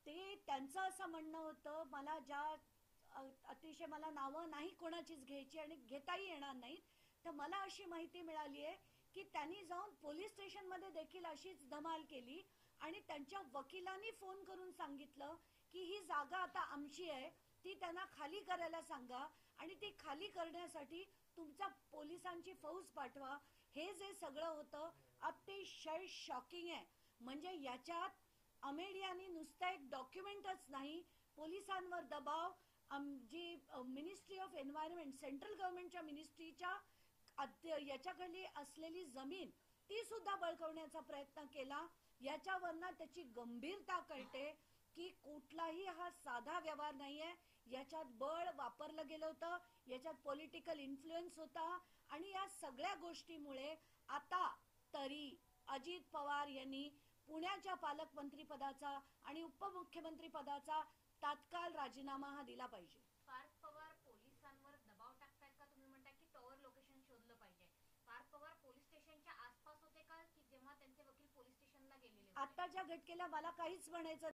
ते त्यांचं असं म्हणणं होतं, मला ज्या अतिशय मला नावं नाही कोणाचीच घ्यायची आणि घेताही येणार नाहीत, तर मला अशी माहिती मिळाली आहे की त्यांनी जाऊन पोलीस स्टेशनमध्ये देखील अशीच धमाल केली आणि त्यांच्या वकिलांनी फोन करून सांगितलं की ही जागा आता आमची आहे, ती त्यांना खाली करायला सांगा आणि ती खाली करण्यासाठी तुमच्या पोलिसांची फौज पाठवा. हे जे सगळं होतं अतिशय शॉकिंग आहे. म्हणजे याच्यात अमेडियानी नुसतं एक डॉक्युमेंटच नाही, पोलिसांवर दबाव, जी मिनिस्ट्री ऑफ एन्व्हायरमेंट सेंट्रल गव्हर्नमेंटच्या मिनिस्ट्रीच्या याच्याखाली असलेली जमीन ती सुद्धा बळकवण्याचा प्रयत्न केला. याच्यावरनं त्याची गंभीरता कळते की कुठलाही हा साधा व्यवहार नाहीये. याच्यात बळ वापरलं गेलं होतं, याच्यात पॉलिटिकल इन्फ्लुएन्स होता आणि या सगळ्या गोष्टीमुळे आता तरी अजित पवार यांनी पुण्याच्या पालकमंत्री पदाचा आणि उपमुख्यमंत्री पदाचा तात्काळ राजीनामा हा दिला पाहिजे. पार्थ पवार पोलिसांवर दबाव टाकतायत का? तुम्ही म्हणता की टॉवर लोकेशन शोधलं पाहिजे. पार्थ पवार पोलीस स्टेशनच्या आसपास होते का की जेव्हा त्यांचे वकील पोलीस स्टेशनला गेलेले होते? आताच्या घटनेला मला काहीच म्हणायचं